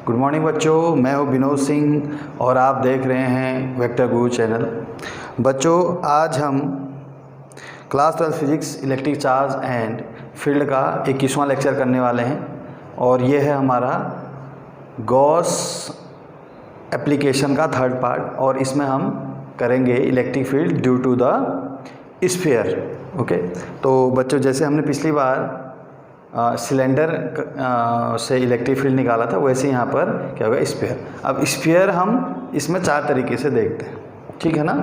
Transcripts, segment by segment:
Good morning बच्चों, मैं हूं विनोद सिंह और आप देख रहे हैं वेक्टर गुरु चैनल। बच्चों, आज हम class 12 physics electric charge and field का 21वां लेक्चर करने वाले हैं और ये है हमारा गॉस एप्लीकेशन का थर्ड पार्ट और इसमें हम करेंगे electric field due to the sphere. Okay, तो बच्चों जैसे हमने पिछली बार सिलेंडर से इलेक्ट्रिक फील्ड निकाला था, वैसे यहाँ पर क्या होगा, स्फीयर। अब स्फीयर हम इसमें चार तरीके से देखते हैं, ठीक है ना।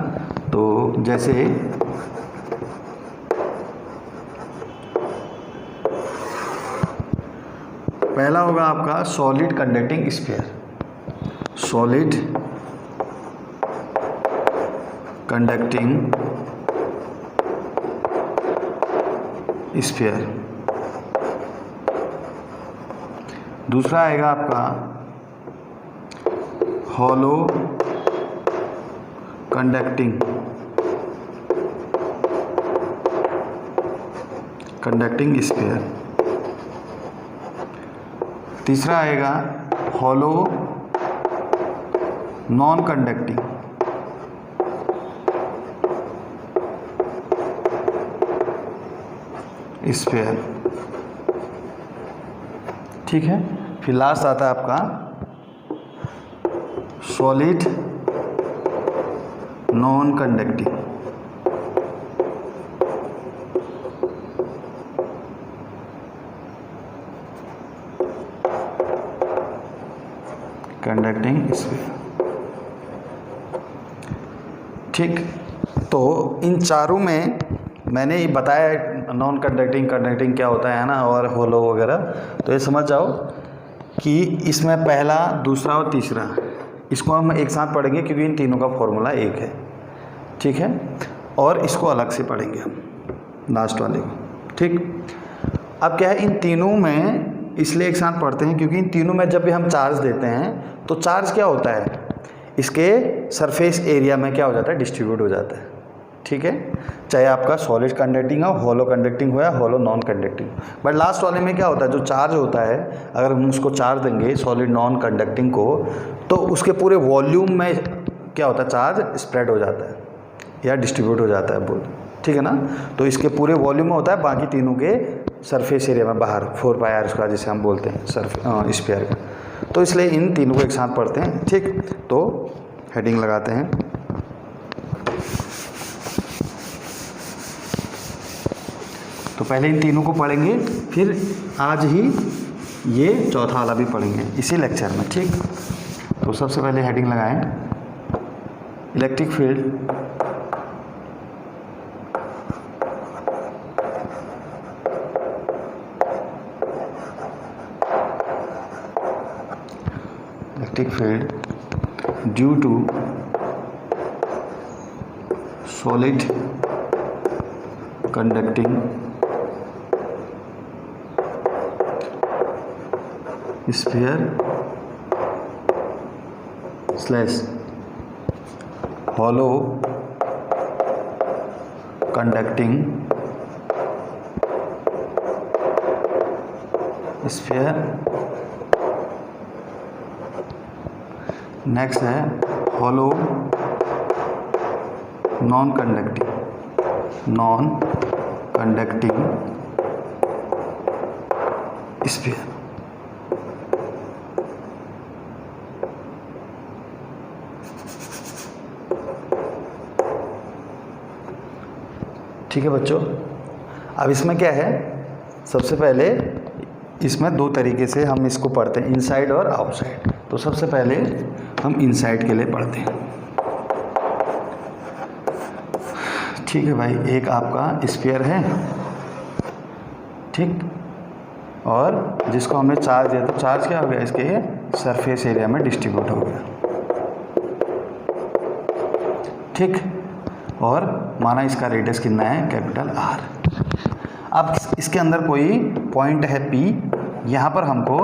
तो जैसे पहला होगा आपका solid conducting sphere. Solid conducting sphere. दूसरा आएगा आपका हॉलो कंडक्टिंग स्फीयर। तीसरा आएगा हॉलो नॉन कंडक्टिंग स्फीयर, ठीक है। फिर लास्ट आता है आपका सॉलिड नॉन कंडक्टिंग स्फीयर, ठीक। तो इन चारों में मैंने ये बताया नॉन कंडक्टिंग क्या होता है ना, और होलो वगैरह। तो ये समझ जाओ कि इसमें पहला, दूसरा और तीसरा इसको हम एक साथ पढ़ेंगे क्योंकि इन तीनों का फॉर्मूला एक है, ठीक है। और इसको अलग से पढ़ेंगे हम लास्ट वाले को, ठीक। अब क्या है, इन तीनों में इसलिए एक साथ पढ़ते हैं क्योंकि इन तीनों में जब भी हम चार्ज देते हैं तो चार्ज क्या होता है, इसके सरफेस एरिया में क्या हो जाता है, डिस्ट्रीब्यूट हो जाता है, ठीक है। चाहे आपका सॉलिड कंडक्टिंग हो, होलो कंडक्टिंग हो या होलो नॉन कंडक्टिंग। बट लास्ट वाले में क्या होता है, जो चार्ज होता है, अगर हम उसको चार्ज देंगे सॉलिड नॉन कंडक्टिंग को, तो उसके पूरे वॉल्यूम में क्या होता है, चार्ज स्प्रेड हो जाता है या डिस्ट्रीब्यूट हो जाता है, बोल, ठीक है ना। तो इसके पूरे वॉल्यूम में होता है, बाकी तीनों के सरफेस एरिया में बाहर 4πr स्क्वायर जिसे हम बोलते हैं स्फीयर का। तो इसलिए इन तीनों को एक साथ पढ़ते हैं, ठीक। तो हेडिंग लगाते हैं। तो पहले इन तीनों को पढ़ेंगे, फिर आज ही ये चौथा वाला भी पढ़ेंगे इसी लेक्चर में, ठीक। तो सबसे पहले हेडिंग लगाएं, electric field due to solid conducting sphere / hollow conducting sphere. Next है हॉलो नॉन कंडक्टिंग स्फीयर। ठीक है बच्चों, अब इसमें क्या है, सबसे पहले इसमें दो तरीके से हम इसको पढ़ते हैं, इनसाइड और आउटसाइड। तो सबसे पहले हम इनसाइड के लिए पढ़ते हैं, ठीक है भाई। एक आपका स्फीयर है, ठीक, और जिसको हमने चार्ज दिया, तो चार्ज क्या हो गया, इसके सरफेस एरिया में डिस्ट्रीब्यूट हो गया, ठीक। और माना इसका रेडियस कितना है, कैपिटल R। अब इसके अंदर कोई पॉइंट है P, यहाँ पर हमको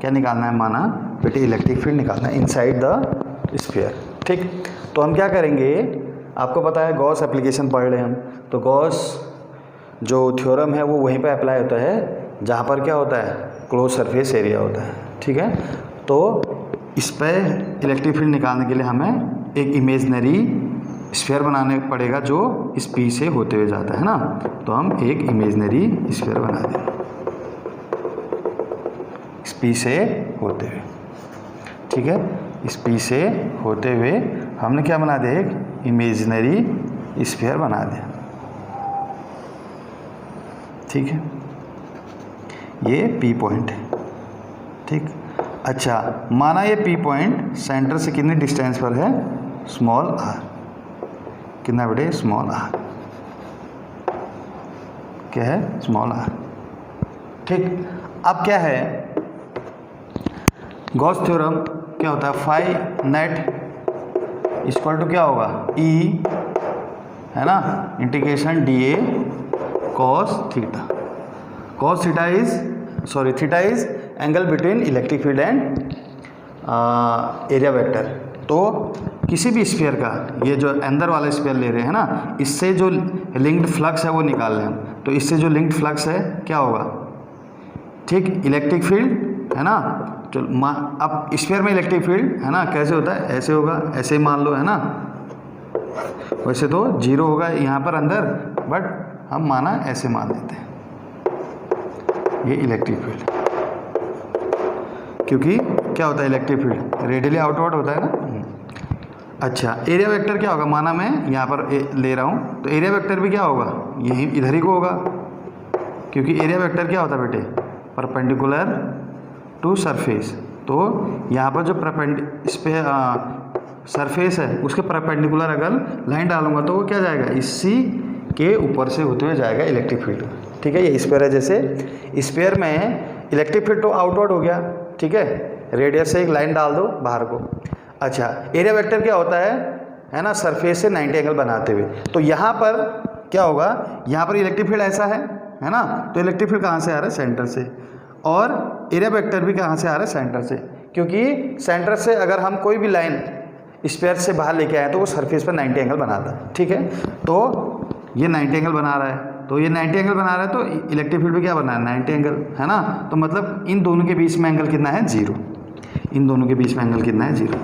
क्या निकालना है, माना बेटे इलेक्ट्रिक फील्ड निकालना है इनसाइड द स्फीयर, ठीक। तो हम क्या करेंगे, आपको पता है गॉस एप्लीकेशन पढ़ रहे हैं हम, तो गॉस जो थ्योरम है वो वहीं पे अप्लाई होता है जहाँ पर क्या होता है, क्लोज सरफेस एरिया होता है, ठीक है। तो इस पर इलेक्ट्रिक फील्ड निकालने के लिए हमें एक इमेजनरी स्फीयर बनाने पड़ेगा जो इस पी से होते हुए जाता है ना। तो हम एक इमेजनरी स्फीयर बना देंगे इस पी से होते हुए, ठीक है। इस पी से होते हुए हमने क्या बना दिया, एक इमेजनरी स्फीयर बना दिया, ठीक है। ये पी पॉइंट है, ठीक। अच्छा, माना ये पी पॉइंट सेंटर से कितनी डिस्टेंस पर है, स्मॉल आर। कितना बेटे, स्मॉल आर। क्या है, स्मॉल आर, ठीक। अब क्या है, गॉस थ्योरम क्या होता है, फाई नेट इक्वल टू क्या होगा, ई है ना, integration D A cos theta. Cos theta is sorry theta is angle between electric field and area vector. तो किसी भी स्फीयर का, ये जो अंदर वाला स्फीयर ले रहे हैं ना, इससे जो लिंक्ड फ्लक्स है वो निकाल लें हम। तो इससे जो लिंक्ड फ्लक्स है क्या होगा, ठीक, इलेक्ट्रिक फील्ड है ना। तो अब स्फीयर में इलेक्ट्रिक फील्ड है ना कैसे होता है, ऐसे होगा, ऐसे मान लो है ना। वैसे तो जीरो होगा यहाँ पर अंदर, बट हम माना ऐसे मान लेते हैं, ये इलेक्ट्रिक फील्ड। क्योंकि क्या होता है इलेक्ट्रिक फील्ड, रेडियली आउटवर्ड होता है ना। अच्छा, एरिया वेक्टर क्या होगा, माना मैं यहाँ पर ले रहा हूँ, तो एरिया वेक्टर भी क्या होगा, यही इधर ही को होगा। क्योंकि एरिया वेक्टर क्या होता है बेटे, परपेंडिकुलर टू सरफेस। तो यहाँ पर जो इस पे सरफेस है उसके परपेंडिकुलर अगर लाइन डालूंगा तो वो क्या जाएगा, इसी के ऊपर से होते हुए जाएगा इलेक्ट्रिक फील्ड, ठीक है। ये स्फीयर है, जैसे स्फीयर में इलेक्ट्रिक फील्ड तो आउटवर्ड हो गया, ठीक है, रेडियस से एक लाइन डाल दो बाहर को। अच्छा, एरिया वेक्टर क्या होता है ना, सरफेस से 90 एंगल बनाते हुए। तो यहाँ पर क्या होगा, यहाँ पर इलेक्ट्रिक फील्ड ऐसा है ना, तो इलेक्ट्रिक फील्ड कहाँ से आ रहा है, सेंटर से। और एरिया वेक्टर भी कहाँ से आ रहा है, सेंटर से। क्योंकि सेंटर से अगर हम कोई भी लाइन स्फीयर से बाहर लेके आए तो वो सरफेस पर 90 एंगल बनाता है, ठीक है। तो ये 90 एंगल बना रहा है, तो ये 90 एंगल बना रहा है, तो इलेक्ट्रिक फील्ड भी क्या बना है, 90 एंगल है ना। तो मतलब इन दोनों के बीच में एंगल कितना है, 0। इन दोनों के बीच में एंगल कितना है, 0।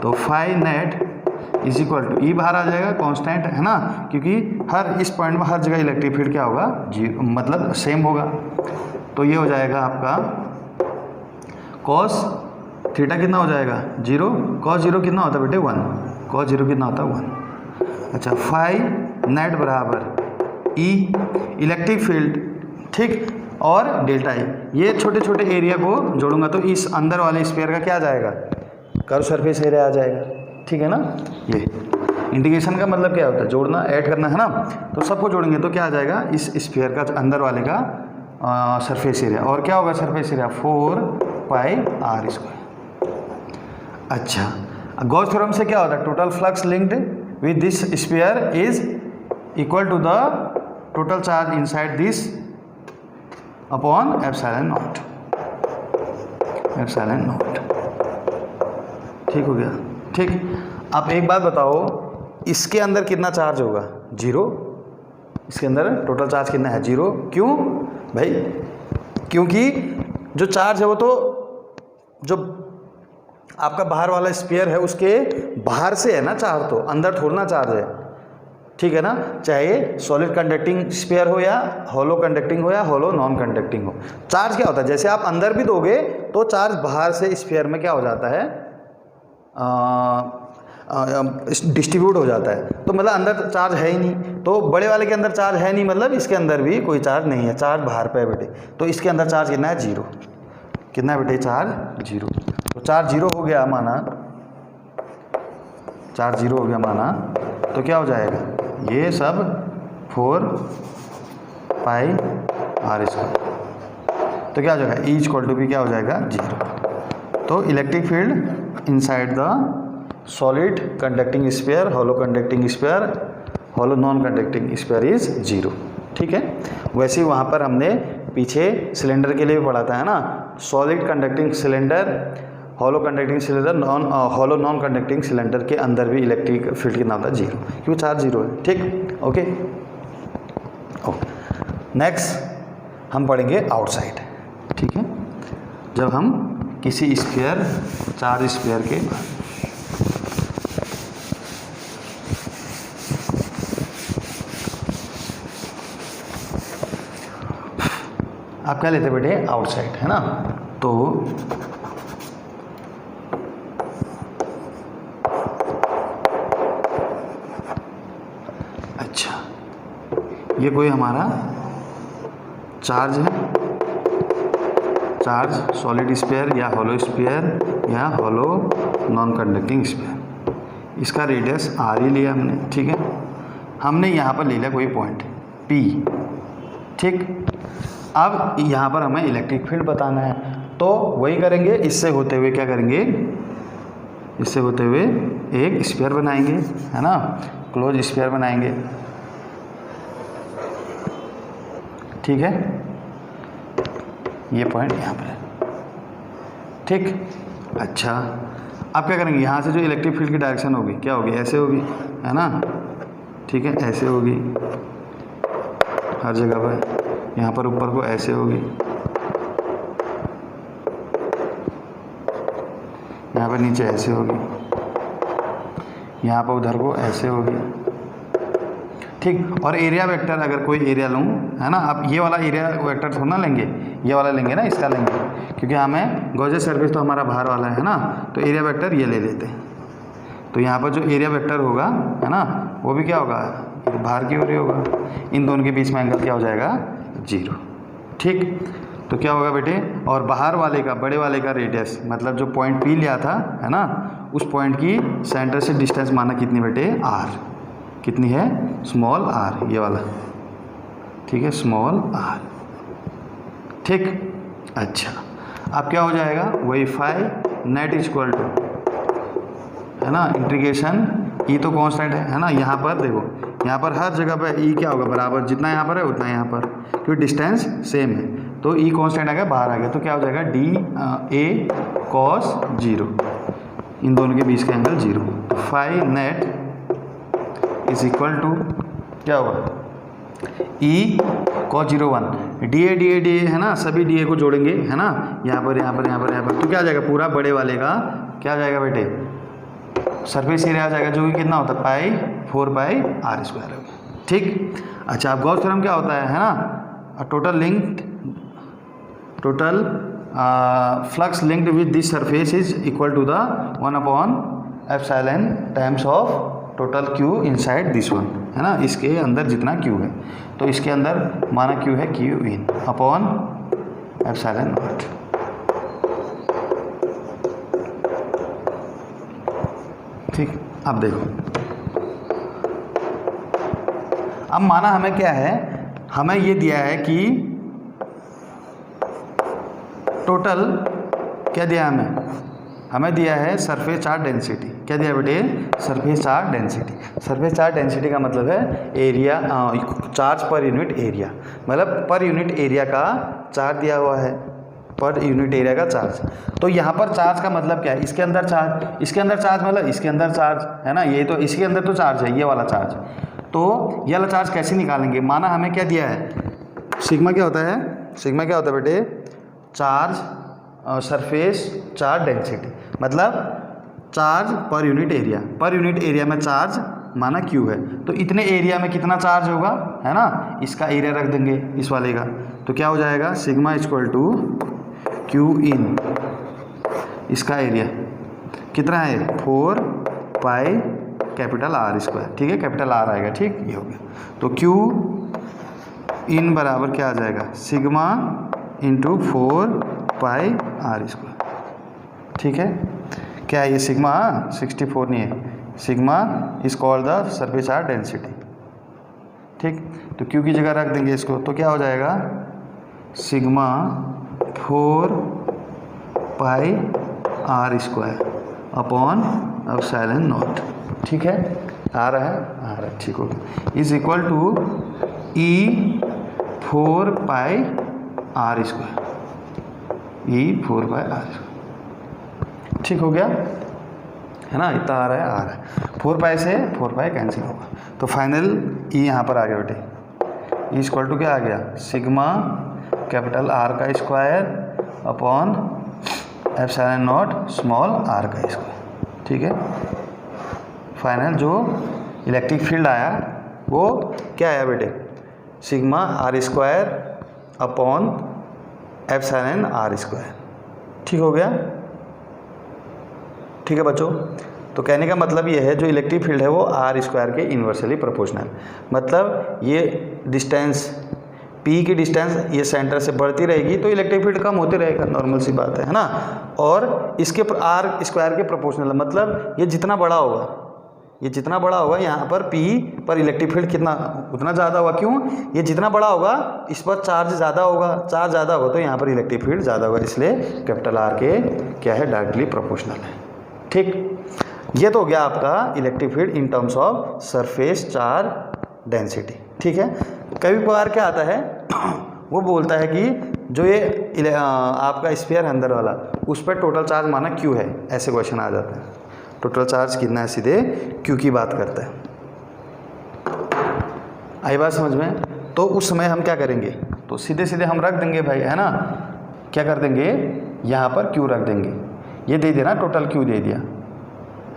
तो phi net is equal to, E बाहर आ जाएगा कांस्टेंट है ना, क्योंकि हर इस पॉइंट में हर जगह इलेक्ट्रिक फील्ड क्या होगा, 0, मतलब सेम होगा। तो ये हो जाएगा आपका कॉस थीटा कितना हो जाएगा, 0। कॉस 0 कितना होता है बेटे, 1। कॉस 0 कितना होता है, 1। अच्छा, फाई नेट बराबर ई इलेक्ट्रिक फील्ड, ठीक, और डेल्टा ई। ये छोटे छोटे एरिया को जोड़ूंगा तो इस अंदर वाले स्फीयर का क्या आ जाएगा, कर्व सरफेस एरिया आ जाएगा, ठीक है ना। ये इंटीग्रेशन का मतलब क्या होता है, जोड़ना, ऐड करना है ना। तो सबको जोड़ेंगे तो क्या आ जाएगा, इस स्फीयर का अंदर वाले का सरफेस एरिया। और क्या होगा सरफेस एरिया, 4πr²। अच्छा, गॉस थ्योरम से क्या होता है, total flux linked with this sphere is equal to the total charge inside this upon epsilon naught. Epsilon naught, ठीक हो गया, ठीक। अब एक बात बताओ, इसके अंदर कितना चार्ज होगा, 0। इसके अंदर टोटल चार्ज कितना है, 0। क्यों भाई, क्योंकि जो चार्ज है वो तो जो आपका बाहर वाला स्फीयर है उसके बाहर से है ना चार्ज, तो अंदर थोड़ा ना चार्ज है, ठीक है ना। चाहे सॉलिड कंडक्टिंग स्फीयर हो या हॉलो कंडक्टिंग हो या हॉलो नॉन कंडक्टिंग हो, चार्ज क्या होता है, जैसे आप अंदर भी दोगे तो चार्ज बाहर से स्फीयर में क्या हो जाता है, डिस्ट्रीब्यूट हो जाता है। तो मतलब अंदर चार्ज है ही नहीं, तो बड़े वाले के अंदर चार्ज है नहीं, मतलब इसके अंदर भी कोई चार्ज नहीं है, चार्ज बाहर पे है बेटे। तो इसके अंदर चार्ज कितना है, 0। कितना है बेटे, चार्ज 0। तो चार्ज 0 हो गया माना, चार्ज 0 हो गया माना, तो क्या हो जाएगा, ये सब 4πr²। तो क्या हो जाएगा, E इक्वल टू भी क्या हो जाएगा, 0। तो electric field inside the solid conducting sphere, hollow conducting sphere, hollow non conducting sphere is 0, ठीक है। वैसे ही वहाँ पर हमने पीछे सिलेंडर के लिए भी पढ़ा था है ना, solid conducting cylinder, hollow conducting cylinder, hollow non conducting cylinder के अंदर भी इलेक्ट्रिक फील्ड कितना होता है, 0, क्योंकि चार्ज 0 है, ठीक, ओके। नेक्स्ट हम पढ़ेंगे आउटसाइड, ठीक है। जब हम किसी स्फीयर, चार्ज स्फीयर के बारे में। आप क्या लेते बेटे, आउटसाइड, है ना। तो अच्छा, ये कोई हमारा चार्ज है, चार्ज सॉलिड स्फीयर या होलो स्फीयर या होलो नॉन कंडक्टिंग स्फीयर। इसका रेडियस आर ही लिया हमने, ठीक है। हमने यहाँ पर ले लिया कोई पॉइंट पी, ठीक। अब यहाँ पर हमें इलेक्ट्रिक फील्ड बताना है, तो वही करेंगे, इससे होते हुए क्या करेंगे, इससे होते हुए एक स्फीयर बनाएंगे, है ना, क्लोज स्फीयर बनाएंगे, ठीक है। ये पॉइंट यहाँ पर है, ठीक। अच्छा, अब क्या करेंगे, यहाँ से जो इलेक्ट्रिक फील्ड की डायरेक्शन होगी क्या होगी, ऐसे होगी, है ना, ठीक है, ऐसे होगी हर जगह पर। यहाँ पर ऊपर को ऐसे होगी, यहाँ पर नीचे ऐसे होगी, यहाँ पर उधर को ऐसे होगी, ठीक। और एरिया वेक्टर अगर कोई एरिया लूँ, है ना, आप ये वाला एरिया वेक्टर थोड़ा ना लेंगे, ये वाला लेंगे ना, इसका लेंगे, क्योंकि हमें गॉसियन सरफेस तो हमारा बाहर वाला है ना, तो एरिया वेक्टर ये ले लेते हैं। तो यहाँ पर जो एरिया वेक्टर होगा, है ना, वो भी क्या होगा, बाहर की ओर ही होगा। इन दोनों के बीच में एंगल क्या हो जाएगा, 0, ठीक। तो क्या होगा बेटे, और बाहर वाले का, बड़े वाले का रेडियस, मतलब जो पॉइंट पी लिया था, है ना, उस पॉइंट की सेंटर से डिस्टेंस माना कितनी बेटे, r, कितनी है, स्मॉल r, ये वाला, ठीक है, स्मॉल r, ठीक। अच्छा, अब क्या हो जाएगा, वही फाई नेट इक्वल टू, है ना, इंटीग्रेशन ई तो कांस्टेंट है ना, यहाँ पर देखो, यहाँ पर हर जगह पे ई क्या होगा, बराबर, जितना यहाँ पर है उतना यहाँ पर, क्योंकि डिस्टेंस सेम है, तो ई कांस्टेंट आ गया, बाहर आ गया, तो क्या हो जाएगा, डी ए कॉस 0, इन दोनों के बीच का एंगल 0। तो phi net is equal to क्या होगा, ई कॉस 0 1, डी ए है ना, सभी डी ए को जोड़ेंगे, है ना, यहाँ पर यहाँ पर यहाँ पर यहाँ पर, तो क्या आ जाएगा, पूरा बड़े वाले का क्या आ जाएगा बेटे, सरफेस एरिया आ जाएगा, जो कि कितना होता है, पाई 4 पाई r स्क्वायर, ठीक। अच्छा, अब गॉस थ्योरम क्या होता है ना, total linked, total flux linked with this surface is equal to the 1/एप्सिलॉन times of total q inside this one, है ना, इसके अंदर जितना q है, तो इसके अंदर माना q है q इन अपॉन एप्सिलॉन नॉट, ठीक। अब देखो, अब माना हमें क्या है, हमें ये दिया है कि टोटल क्या दिया हमें दिया है सरफेस चार्ज डेंसिटी, क्या दिया बेटे, surface charge density. Surface charge density का मतलब है area, charge per unit area, मतलब पर यूनिट एरिया का चार्ज दिया हुआ है, पर यूनिट एरिया का चार्ज। तो यहाँ पर चार्ज का मतलब क्या है, इसके अंदर चार्ज, इसके अंदर चार्ज मतलब इसके अंदर चार्ज, है ना, ये तो इसके अंदर तो चार्ज है, ये वाला चार्ज। तो ये वाला चार्ज कैसे निकालेंगे, माना हमें क्या दिया है, सिग्मा क्या होता है, सिग्मा क्या होता है बेटे, चार्ज सरफेस चार्ज डेंसिटी, मतलब charge per unit area, per unit area में चार्ज माना Q है, तो इतने एरिया में कितना चार्ज होगा, है ना, इसका एरिया रख देंगे इस वाले का, तो क्या हो जाएगा, सिग्मा इक्वल टू Q इन, इसका एरिया कितना है, 4 पाई कैपिटल R स्क्वायर, ठीक है, कैपिटल R आएगा, ठीक, ये हो गया। तो Q इन बराबर क्या आ जाएगा, sigma into 4 pi R square, ठीक है। क्या है ये सिग्मा, 64 नहीं है, sigma is called the surface charge density, ठीक। तो Q की जगह रख देंगे इसको, तो क्या हो जाएगा, sigma 4 pi R square upon epsilon naught, ठीक है, आ रहा है, ठीक हो गया, is equal to E 4 pi R square, E 4 pi R square, ठीक हो गया, है ना, इतना आ रहा है, 4 पाई से 4 पाई कैंसिल होगा, तो फाइनल ई यहाँ पर आ गया बेटे, ई इक्वल टू क्या आ गया, सिग्मा कैपिटल R का square upon epsilon naught small R का स्क्वायर। ठीक है, फाइनल जो इलेक्ट्रिक फील्ड आया वो क्या आया बेटे, sigma R square upon epsilon R square. ठीक हो गया। ठीक है बच्चों, तो कहने का मतलब ये है जो इलेक्ट्रिक फील्ड है वो आर स्क्वायर के इन्वर्सली प्रोपोर्शनल, मतलब ये डिस्टेंस पी की डिस्टेंस ये सेंटर से बढ़ती रहेगी तो इलेक्ट्रिक फील्ड कम होते रहेगा, नॉर्मल सी बात है ना। और इसके आर स्क्वायर के प्रोपोर्शनल, मतलब ये जितना बड़ा होगा, ये जितना बड़ा होगा यहाँ पर पी पर इलेक्ट्रिक फील्ड कितना उतना ज़्यादा होगा। क्यों, ये जितना बड़ा होगा इस पर चार्ज ज़्यादा होगा, चार्ज ज़्यादा होगा तो यहाँ पर इलेक्ट्रिक फील्ड ज़्यादा होगा, इसलिए कैपिटल आर के क्या है, डायरेक्टली प्रोपोर्शनल है। ठीक, ये तो हो गया आपका electric field in terms of surface charge density. ठीक है, कभी कभार क्या आता है वो बोलता है कि जो ये आपका स्फीयर है अंदर वाला, उस पर टोटल चार्ज माना क्यू है, ऐसे क्वेश्चन आ जाता है। टोटल चार्ज कितना है, सीधे क्यू की बात करता है। आई बात समझ में। तो उस समय हम क्या करेंगे, तो सीधे सीधे हम रख देंगे भाई, है ना, क्या कर देंगे, यहाँ पर क्यू रख देंगे। ये दे दिया ना, टोटल क्यू दे दिया,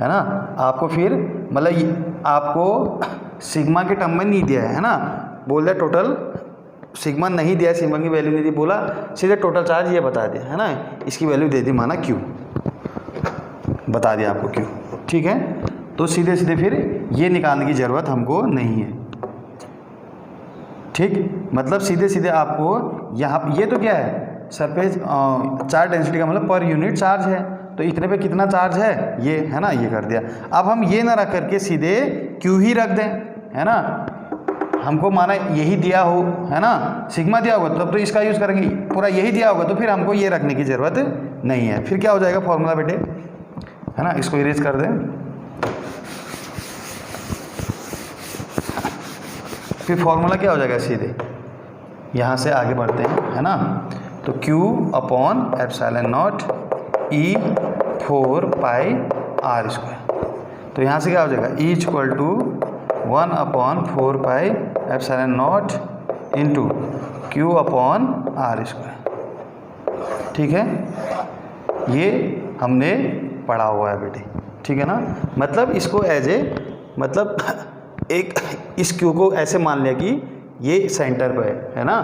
है ना। आपको फिर मतलब आपको सिग्मा के टर्म में नहीं दिया है ना, बोल दिया टोटल सिग्मा नहीं दिया, सिग्मा की वैल्यू नहीं दी, बोला सीधे टोटल चार्ज ये बता दिया, है ना, इसकी वैल्यू दे दी माना क्यू, बता दिया आपको क्यू। ठीक है, तो सीधे सीधे फिर ये निकालने की ज़रूरत हमको नहीं है। ठीक, मतलब सीधे सीधे आपको यहाँ, ये तो क्या है, सरफेस चार्ज डेंसिटी का मतलब पर यूनिट चार्ज है, तो इतने पे कितना चार्ज है ये, है ना, ये कर दिया। अब हम ये ना रख करके सीधे क्यू ही रख दें, है ना, हमको माना यही दिया हो, है ना, सिग्मा दिया होगा तब तो इसका यूज़ करेंगे, पूरा यही दिया होगा तो फिर हमको ये रखने की ज़रूरत नहीं है। फिर क्या हो जाएगा फॉर्मूला बेटे, है ना, इसको इरेज कर दें। फिर फॉर्मूला क्या हो जाएगा, सीधे यहाँ से आगे बढ़ते हैं, है ना, तो Q upon epsilon naught E 4 pi are square. तो यहाँ से क्या हो जाएगा, E equal to 1 upon 4 pi epsilon naught into Q upon R square. ठीक है, ये हमने पढ़ा हुआ है बेटे। ठीक है ना, मतलब इसको एज ए, मतलब एक इस Q को ऐसे मान लिया कि ये सेंटर पे है ना,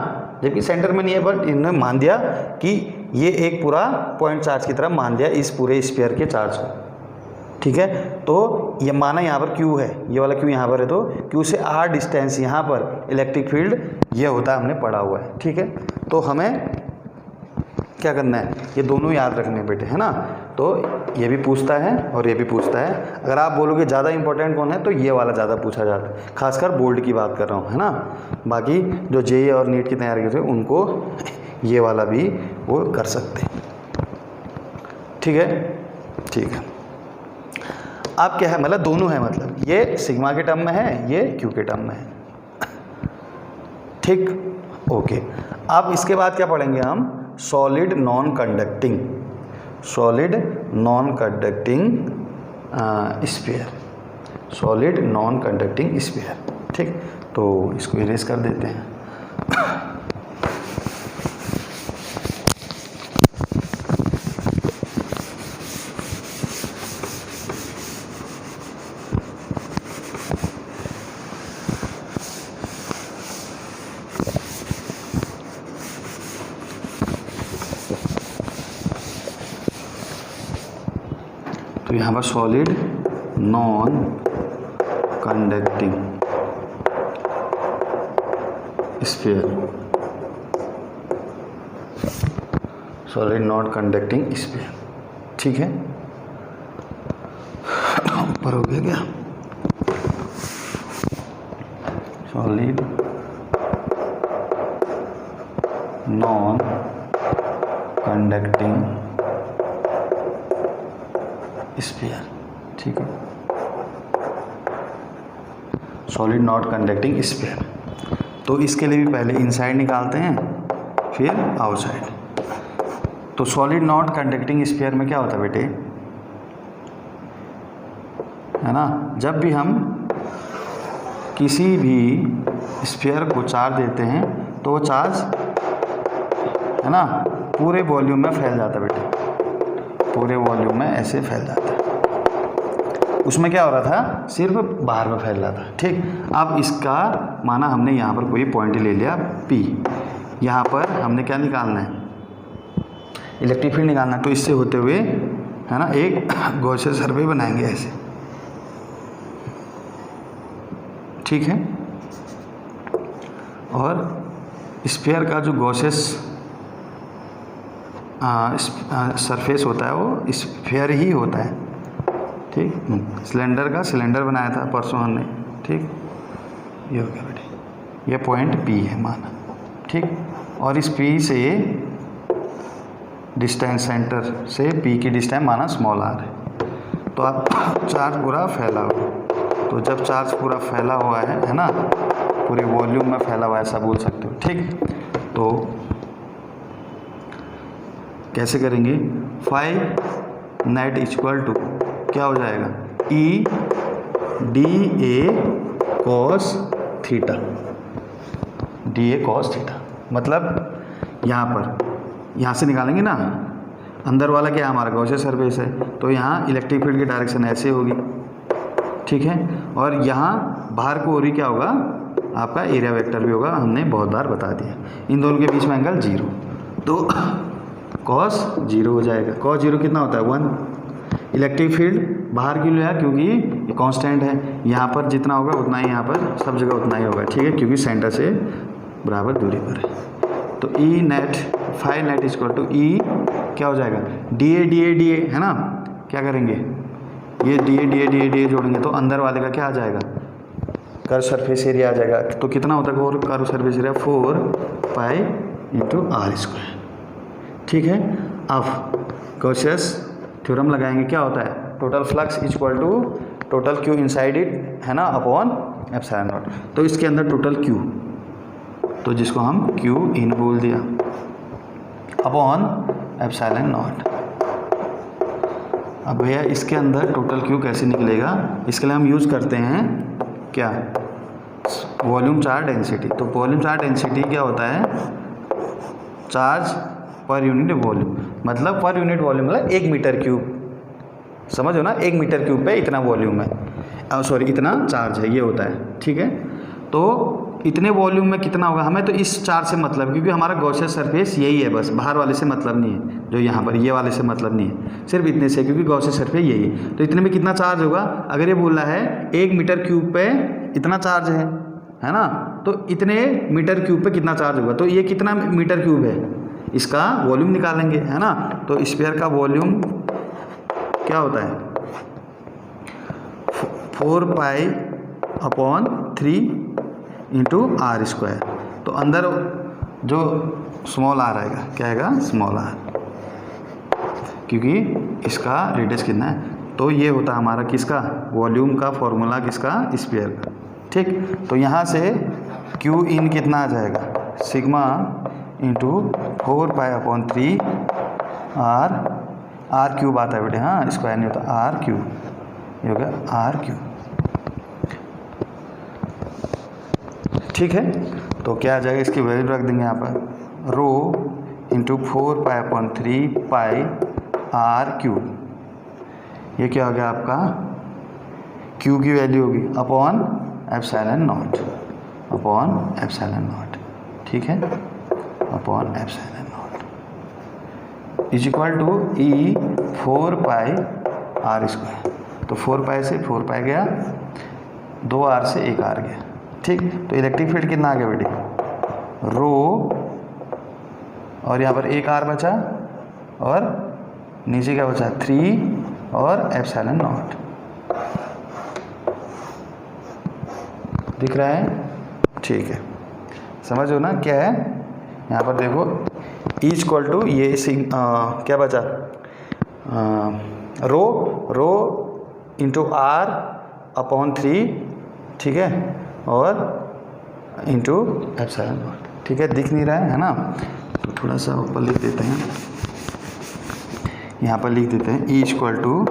जबकि सेंटर में नहीं है, बट इन्होंने मान दिया कि ये एक पूरा पॉइंट चार्ज की तरह मान दिया इस पूरे स्फीयर के चार्ज को। ठीक है, तो ये माना यहाँ पर Q है, ये वाला Q यहाँ पर है, तो Q से R डिस्टेंस यहाँ पर इलेक्ट्रिक फील्ड ये होता है, हमने पढ़ा हुआ है। ठीक है, तो हमें क्या करना है, ये दोनों याद रखने बेटे, है ना। तो ये भी पूछता है और ये भी पूछता है। अगर आप बोलोगे ज़्यादा इंपॉर्टेंट कौन है, तो ये वाला ज़्यादा पूछा जाता है, खासकर बोर्ड की बात कर रहा हूँ, है ना। बाकी जो जेईई और नीट की तैयारी करते हैं उनको ये वाला भी वो कर सकते हैं। ठीक है, ठीक है। अब क्या है, मतलब दोनों है, मतलब ये सिग्मा के टर्म में है, ये क्यू के टर्म में है। ठीक, ओके। अब इसके बाद क्या पढ़ेंगे हम, solid non conducting, solid non conducting sphere, solid non conducting sphere. ठीक, तो इसको इरेज कर देते हैं। तो यहाँ पर solid non conducting sphere, solid non conducting sphere. ठीक है, ऊपर हो गया क्या, सॉलिड नॉन कंडक्टिंग स्फीयर। ठीक है, सॉलिड नॉट कंडक्टिंग स्फीयर। तो इसके लिए भी पहले इनसाइड निकालते हैं फिर आउटसाइड। तो सॉलिड नॉट कंडक्टिंग स्फीयर में क्या होता है बेटे, है ना, जब भी हम किसी भी स्फीयर को चार्ज देते हैं तो वो चार्ज, है ना, पूरे वॉल्यूम में फैल जाता है बेटे। पूरे वॉल्यूम में ऐसे फैल जाता है। उसमें क्या हो रहा था, सिर्फ बाहर में फैल रहा था। ठीक, अब इसका माना हमने यहाँ पर कोई पॉइंट ले लिया P, यहाँ पर हमने क्या निकालना है, इलेक्ट्रिक फील्ड निकालना है। तो इससे होते हुए है ना एक गॉसियन सरफेस बनाएंगे ऐसे, ठीक है। और स्फीयर का जो गॉसियस सरफेस होता है वो स्फीयर ही होता है, ठीक। सिलेंडर का सिलेंडर बनाया था परसों हमने, ठीक। ये हो गया बेटे, ये पॉइंट P है माना, ठीक। और इस P से डिस्टेंस, सेंटर से P की डिस्टेंस माना स्मॉल r है। तो आप चार्ज पूरा फैला हुआ, तो जब चार्ज पूरा फैला हुआ है ना, पूरे वॉल्यूम में फैला हुआ है ऐसा बोल सकते हो, ठीक। तो कैसे करेंगे, फाई नेट इक्वल टू क्या हो जाएगा, E dA cos theta, dA cos theta. मतलब यहाँ से निकालेंगे ना, अंदर वाला क्या है हमारा गॉसियन सरफेस है, तो यहाँ इलेक्ट्रिक फील्ड की डायरेक्शन ऐसे होगी, ठीक है। और यहाँ बाहर को ओर क्या होगा, आपका एरिया वेक्टर भी होगा, हमने बहुत बार बता दिया। इन दोनों के बीच में एंगल 0, तो cos 0 हो जाएगा। cos 0 कितना होता है 1। इलेक्ट्रिक फील्ड बाहर क्यों लिया, क्योंकि ये कांस्टेंट है, यहाँ पर जितना होगा उतना ही यहाँ पर सब जगह उतना ही होगा, ठीक है, क्योंकि सेंटर से बराबर दूरी पर है। तो E net phi net equal to E क्या हो जाएगा, डी ए है ना। क्या करेंगे, ये डी ए जोड़ेंगे तो अंदर वाले का क्या आ जाएगा, कर्व सरफेस एरिया आ जाएगा। तो कितना होता है curve surface area, 4 pi into R square, ठीक है। अब गॉसियस थ्योरम लगाएंगे, क्या होता है, total flux equal to total Q inside it है ना अपॉन एप्सिलॉन नॉट। तो इसके अंदर टोटल क्यू, तो जिसको हम क्यू इन बोल दिया, अपॉन एप्सिलॉन नॉट। अब भैया इसके अंदर टोटल क्यू कैसे निकलेगा, इसके लिए हम यूज़ करते हैं क्या, वॉल्यूम चार्ज डेंसिटी। तो वॉल्यूम चार्ज डेंसिटी क्या होता है, चार्ज पर यूनिट वॉल्यूम, मतलब पर यूनिट वॉल्यूम मतलब 1 मीटर क्यूब, समझो ना, 1 मीटर क्यूब पे इतना वॉल्यूम है, सॉरी इतना चार्ज है, ये होता है, ठीक है। तो इतने वॉल्यूम में कितना होगा, हमें तो इस चार्ज से मतलब, क्योंकि हमारा गॉसियन सरफेस यही है, बस बाहर वाले से मतलब नहीं है, जो यहाँ पर ये वाले से मतलब नहीं है, सिर्फ इतने से, क्योंकि गॉसियन सरफेस यही है। तो इतने में कितना चार्ज होगा, अगर ये बोल रहा है 1 मीटर क्यूब पे इतना चार्ज है ना, तो इतने मीटर क्यूब पे कितना चार्ज होगा, तो ये कितना मीटर क्यूब है, इसका वॉल्यूम निकालेंगे, है ना। तो स्फीयर का वॉल्यूम क्या होता है, 4 pi upon 3 into R square. तो अंदर जो स्मॉल आर आएगा, क्या आएगा, स्मॉल आर, क्योंकि इसका रेडियस कितना है। तो ये होता है हमारा किसका, वॉल्यूम का फॉर्मूला, किसका, स्फीयर का, ठीक। तो यहाँ से क्यू इन कितना आ जाएगा, sigma into 4 pi upon 3 R cube आता है बेटे, हाँ स्क्वायर नहीं होता, आर क्यूब, ये हो गया आर क्यूब, ठीक है। तो क्या आ जाएगा, इसकी वैल्यू रख देंगे यहाँ पर, rho into 4 pi upon 3 pi are cube, ये क्या हो गया आपका, क्यू की वैल्यू होगी upon epsilon naught, upon epsilon naught, ठीक है, upon epsilon naught is equal to E 4 pi are square. तो 4 पाई से 4 पाई गया, 2 आर से 1 आर गया, ठीक। तो इलेक्ट्रिक फील्ड कितना आ गया बेटे, रो, और यहाँ पर 1 आर बचा, और नीचे क्या बचा, 3 और एप्सिलॉन नॉट, दिख रहा है, ठीक है। समझो ना क्या है, यहाँ पर देखो इज इक्वल टू ये क्या बचा, रो इंटू आर अपॉन 3, ठीक है, और इंटू एप्सिलॉन नॉट, ठीक है। दिख नहीं रहा है ना, तो थोड़ा सा ऊपर लिख देते हैं, यहाँ पर लिख देते हैं E equal to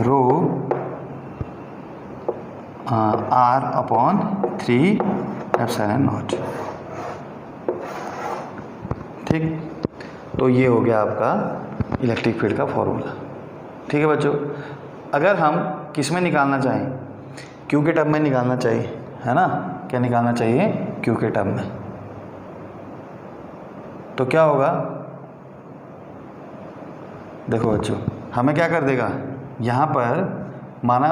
rho R upon 3 epsilon naught, ठीक। तो ये हो गया आपका इलेक्ट्रिक फील्ड का फॉर्मूला। ठीक है बच्चों, अगर हम किस में निकालना चाहें, क्यू के टर्म में निकालना चाहिए, है ना, क्या निकालना चाहिए, क्यू के टर्म में, तो क्या होगा, देखो बच्चों, हमें क्या कर देगा, यहाँ पर माना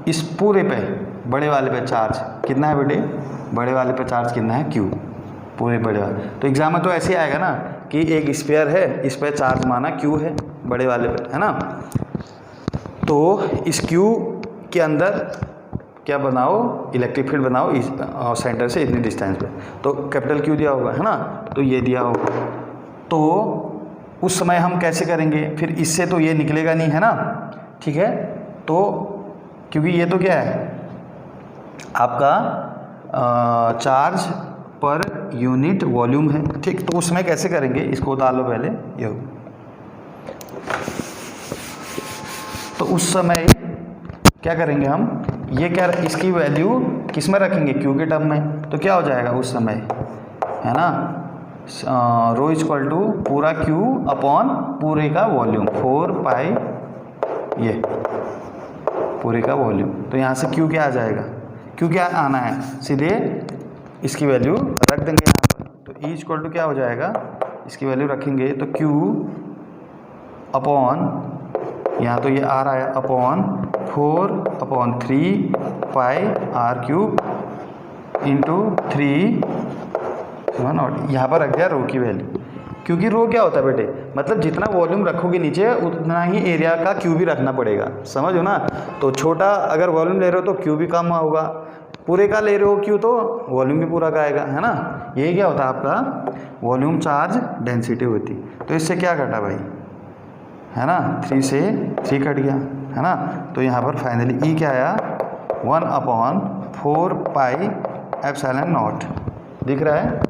इस पूरे पे बड़े वाले पे चार्ज कितना है बेटे, बड़े वाले पे चार्ज कितना है, क्यू, पूरे बड़े वाले। तो एग्जाम में तो ऐसे ही आएगा ना कि एक स्फीयर है, इस पे चार्ज माना क्यू है बड़े वाले पे, है ना, तो इस क्यू के अंदर क्या बनाओ, इलेक्ट्रिक फील्ड बनाओ इस सेंटर से इतनी डिस्टेंस पे, तो कैपिटल क्यू दिया होगा, है ना, तो ये दिया होगा। तो उस समय हम कैसे करेंगे, फिर इससे तो ये निकलेगा नहीं, है ना, ठीक है, तो क्योंकि ये तो क्या है आपका चार्ज पर यूनिट वॉल्यूम है, ठीक, तो उसमें कैसे करेंगे, इसको उतार लो पहले, ये तो उस समय क्या करेंगे हम, ये क्या, इसकी वैल्यू किस में रखेंगे, क्यू के टर्म में, तो क्या हो जाएगा उस समय, है ना, रो इक्वल टू पूरा क्यू अपॉन पूरे का वॉल्यूम 4 पाई ये पूरे का वॉल्यूम। तो यहाँ से क्यू क्या आ जाएगा, क्यू क्या आना है, सीधे इसकी वैल्यू रख देंगे यहाँ पर, तो ई इक्वल टू क्या हो जाएगा, इसकी वैल्यू रखेंगे तो क्यू अपॉन, यहाँ तो ये आ रहा है, upon 4/3 pi are cube into 3 naught, यहाँ पर रख दिया रो की वैल्यू, क्योंकि रो क्या होता है बेटे, मतलब जितना वॉल्यूम रखोगे नीचे उतना ही एरिया का क्यू भी रखना पड़ेगा, समझो ना, तो छोटा अगर वॉल्यूम ले रहे हो तो क्यू भी कम होगा, पूरे का ले रहे हो क्यू तो वॉल्यूम भी पूरा का आएगा, है ना, यही क्या होता है आपका वॉल्यूम चार्ज डेंसिटी होती। तो इससे क्या घटा भाई, है ना, 3 से 3 कट गया, है ना, तो यहाँ पर फाइनली ई क्या आया, 1/4 पाई एप्सिलॉन नॉट, दिख रहा है,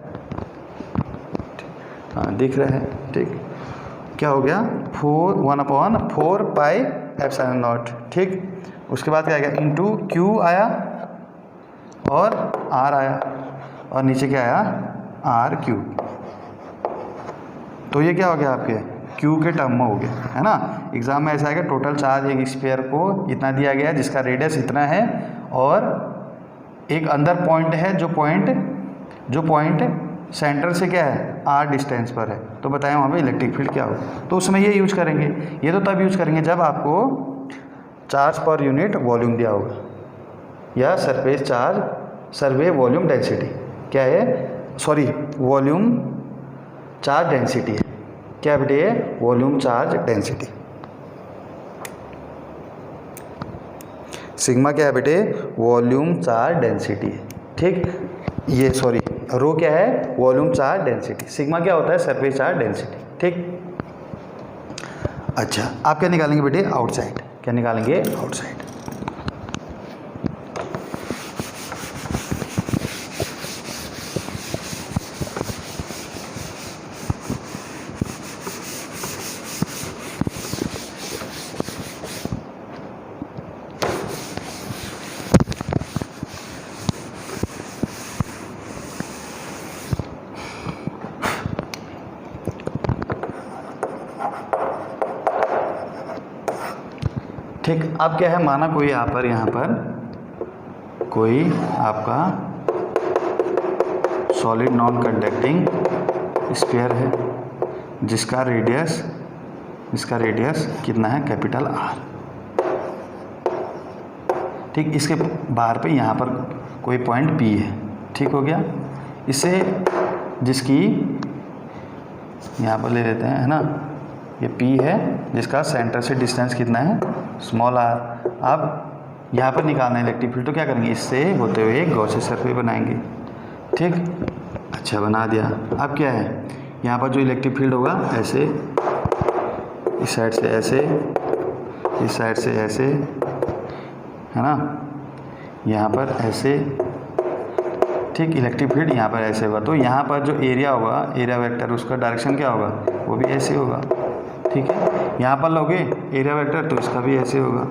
हाँ दिख रहा है, ठीक, क्या हो गया 1/4 पाई एप्सिलॉन नॉट, ठीक, उसके बाद क्या आ गया, इंटू क्यू आया और आर आया और नीचे क्या आया, आर क्यूब, तो ये क्या हो गया आपके क्यू के टर्म में हो गया, है ना। एग्जाम में ऐसा आएगा, टोटल चार्ज एक स्फीयर को इतना दिया गया है जिसका रेडियस इतना है और एक अंदर पॉइंट है, जो पॉइंट सेंटर से क्या है आर डिस्टेंस पर है, तो बताएं वहाँ पे इलेक्ट्रिक फील्ड क्या होगा, तो उसमें ये यूज करेंगे, ये तो तब यूज करेंगे जब आपको चार्ज पर यूनिट वॉल्यूम दिया होगा या सरफेस चार्ज सर्वे वॉल्यूम डेंसिटी, क्या है, सॉरी वॉल्यूम चार्ज डेंसिटी है, क्या बेटे, वॉल्यूम चार्ज डेंसिटी, सिग्मा क्या है बेटे, वॉल्यूम चार्ज डेंसिटी है, ठीक, ये सॉरी रो क्या है, वॉल्यूम चार्ज डेंसिटी, सिग्मा क्या होता है, सरफेस चार्ज डेंसिटी, ठीक। अच्छा, आप क्या निकालेंगे बेटे, आउटसाइड, क्या निकालेंगे, आउटसाइड, ठीक। अब क्या है, माना कोई यहाँ पर कोई आपका सॉलिड नॉन कंडक्टिंग स्फीयर है जिसका रेडियस कितना है, कैपिटल आर, ठीक, इसके बाहर पे यहाँ पर कोई पॉइंट पी है, ठीक हो गया, इसे जिसकी यहाँ पर ले लेते हैं, है ना, ये पी है जिसका सेंटर से डिस्टेंस कितना है, स्मॉल आर। अब यहाँ पर निकालना है इलेक्ट्रिक फील्ड, तो क्या करेंगे, इससे होते हुए एक गॉसियन सर्फेस बनाएंगे, ठीक, अच्छा बना दिया। अब क्या है, यहाँ पर जो इलेक्ट्रिक फील्ड होगा ऐसे, इस साइड से ऐसे, इस साइड से ऐसे, है ना, यहाँ पर ऐसे, ठीक, इलेक्ट्रिक फील्ड यहाँ पर ऐसे होगा, तो यहाँ पर जो एरिया होगा, एरिया वेक्टर, उसका डायरेक्शन क्या होगा, वो भी ऐसे होगा, ठीक है। यहाँ पर लोगे एरिया वेक्टर तो इसका भी ऐसे होगा,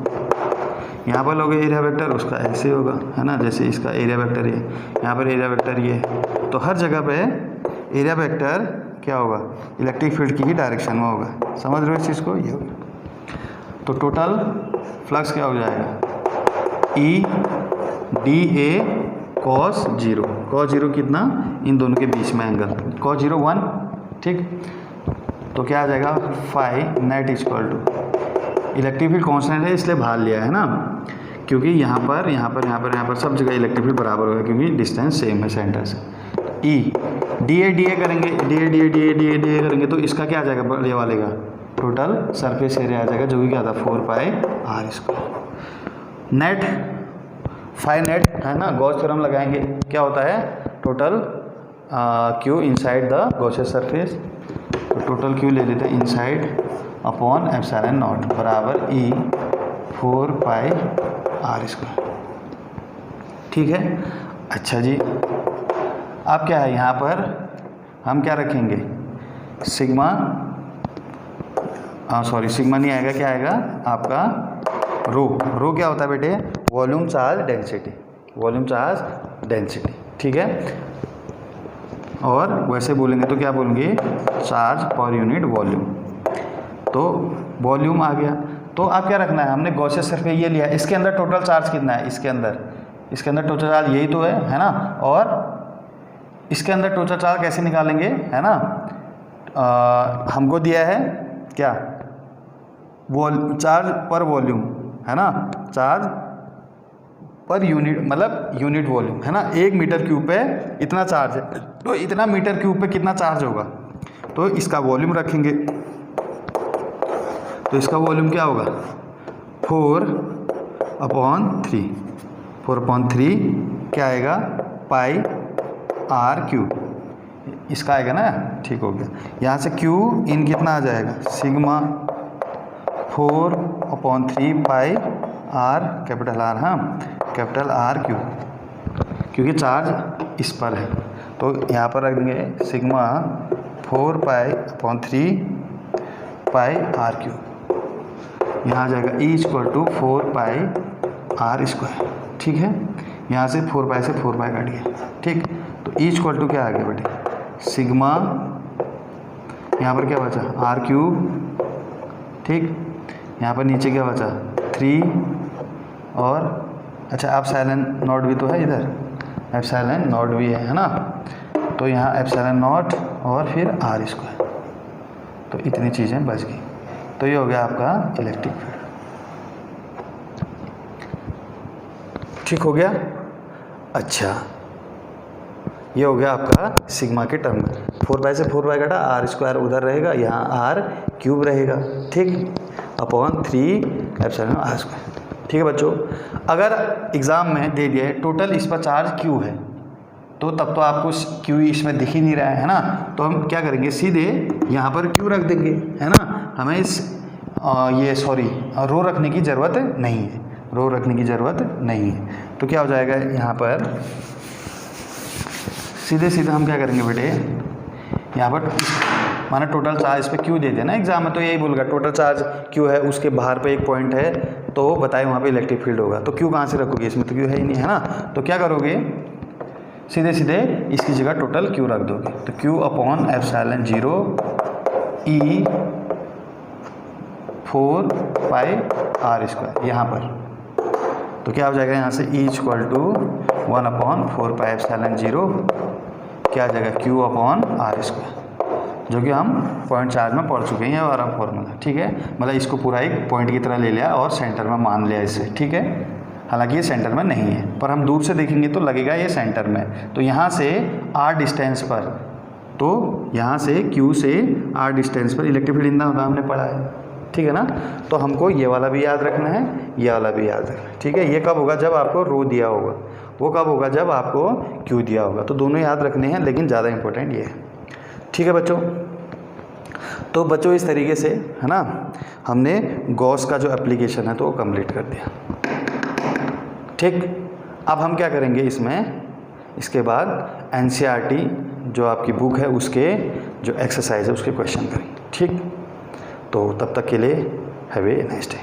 यहाँ पर लोगे एरिया वेक्टर उसका ऐसे होगा, है ना, जैसे इसका एरिया वेक्टर ये, यहाँ पर एरिया वेक्टर ये, तो हर जगह पे एरिया वेक्टर क्या होगा, इलेक्ट्रिक फील्ड की ही डायरेक्शन में होगा। समझ रहे हो इस चीज़ को, ये होगा। तो टोटल फ्लक्स क्या हो जाएगा, E D A cos zero. Cos zero कितना, इन दोनों के बीच में एंगल, कॉस जीरो 1, ठीक। तो क्या आ जाएगा, phi net equal to, electric field constant है इसलिए बाहर लिया है ना, क्योंकि यहाँ पर सब जगह इलेक्ट्रिक फील्ड बराबर होगा क्योंकि डिस्टेंस सेम है सेंटर से। ई डी ए करेंगे, डी ए करेंगे तो इसका क्या आ जाएगा, ये वाले का टोटल सरफेस एरिया आ जाएगा जो कि क्या था 4 pi are square. Net phi net है ना, गॉस थ्योरम लगाएंगे, क्या होता है total Q inside the gaussian surface. तो टोटल क्यू ले लेते हैं इनसाइड अपॉन एप्सिलॉन नॉट बराबर ई 4 पाई आर स्क्वायर, ठीक है। अच्छा जी, अब क्या है यहाँ पर हम क्या रखेंगे, सिग्मा, सिग्मा नहीं आएगा, क्या आएगा आपका रो क्या होता है बेटे, वॉल्यूम चार्ज डेंसिटी, ठीक है। और वैसे बोलेंगे तो क्या बोलेंगे, चार्ज पर यूनिट वॉल्यूम। तो वॉल्यूम आ गया, तो आप क्या रखना है, हमने गॉसियस सरफेस ये लिया, इसके अंदर टोटल चार्ज कितना है, इसके अंदर टोटल चार्ज यही तो है ना। और इसके अंदर टोटल चार्ज कैसे निकालेंगे, है ना, हमको दिया है क्या, चार्ज पर वॉल्यूम, है ना, चार्ज पर यूनिट मतलब यूनिट वॉल्यूम, है ना। 1 मीटर क्यूब पे इतना चार्ज है, तो इतना मीटर क्यूब पे कितना चार्ज होगा, तो इसका वॉल्यूम रखेंगे। तो इसका वॉल्यूम क्या होगा, 4/3 क्या आएगा, पाई आर क्यूब, इसका आएगा ना, ठीक हो गया। यहाँ से क्यू इन कितना आ जाएगा, sigma 4/3 pi R, capital R, हाँ कैपिटल आर क्यूब, क्योंकि चार्ज इस पर है तो यहाँ पर रख देंगे सिग्मा 4/3 पाई आर क्यूब। यहाँ आ जाएगा E = 4 पाई आर स्क्वायर, ठीक है। यहाँ से 4 पाई से 4 पाई कट गया, ठीक। तो E = क्या आ गया बेटे, सिग्मा, यहाँ पर क्या बचा आर क्यूब, ठीक। यहाँ पर नीचे क्या बचा 3, और अच्छा एप्सिलॉन नॉट भी तो है इधर, एप्सिलॉन नॉट भी है ना। तो यहाँ एप्सिलॉन नॉट और फिर आर स्क्वायर, तो इतनी चीज़ें बच गई। तो ये हो गया आपका इलेक्ट्रिक फील्ड, ठीक हो गया। अच्छा, ये हो गया आपका सिग्मा के टर्म में, 4 पाई से 4 पाई कटा, आर स्क्वायर उधर रहेगा, यहाँ आर क्यूब रहेगा, ठीक, अपॉन 3 एप्सिलॉन आर स्क्वायर, ठीक है बच्चों। अगर एग्ज़ाम में दे दिया टोटल इस पर चार्ज क्यू है, तो तब तो आपको क्यू इसमें दिख ही नहीं रहा है ना, तो हम क्या करेंगे, सीधे यहाँ पर क्यू रख देंगे, है ना। हमें रो रखने की ज़रूरत नहीं है, तो क्या हो जाएगा यहाँ पर, सीधे हम क्या करेंगे बेटे, यहाँ पर माना टोटल चार्ज पे क्यू दे देना एग्जाम में, तो यही बोलेगा टोटल चार्ज क्यू है, उसके बाहर पे एक पॉइंट है, तो बताए वहाँ पे इलेक्ट्रिक फील्ड होगा। तो क्यू कहाँ से रखोगे, इसमें तो क्यू है ही नहीं, है ना। तो क्या करोगे, सीधे इसकी जगह टोटल क्यू रख दोगे, तो Q upon epsilon 0 E 4 pi are square यहाँ पर। तो क्या हो जाएगा यहाँ से E = 1/4 पाई एप्सिलॉन 0 क्या आ जाएगा, क्यू अपॉन आर स्क्वायर, जो कि हम पॉइंट चार्ज में पढ़ चुके हैं, ये वाला फॉर्मूला, ठीक है। मतलब इसको पूरा एक पॉइंट की तरह ले लिया और सेंटर में मान लिया इसे, ठीक है। हालांकि ये सेंटर में नहीं है, पर हम दूर से देखेंगे तो लगेगा ये सेंटर में। तो यहाँ से r डिस्टेंस पर, तो यहाँ से q से r डिस्टेंस पर इलेक्ट्रिक फील्ड इतना होता हमने पढ़ा है, ठीक है ना। तो हमको ये वाला भी याद रखना है, ये वाला भी याद रखना है, ठीक है। ये कब होगा, जब आपको रो दिया होगा, वो कब होगा, जब आपको q दिया होगा। तो दोनों याद रखने हैं, लेकिन ज़्यादा इंपॉर्टेंट ये है, ठीक है बच्चों। तो बच्चों इस तरीके से, है ना, हमने गॉस का जो एप्लीकेशन है तो वो कंप्लीट कर दिया, ठीक। अब हम क्या करेंगे इसमें, इसके बाद NCERT जो आपकी बुक है उसके जो एक्सरसाइज है उसके क्वेश्चन करेंगे, ठीक। तो तब तक के लिए हैव ए नाइस डे।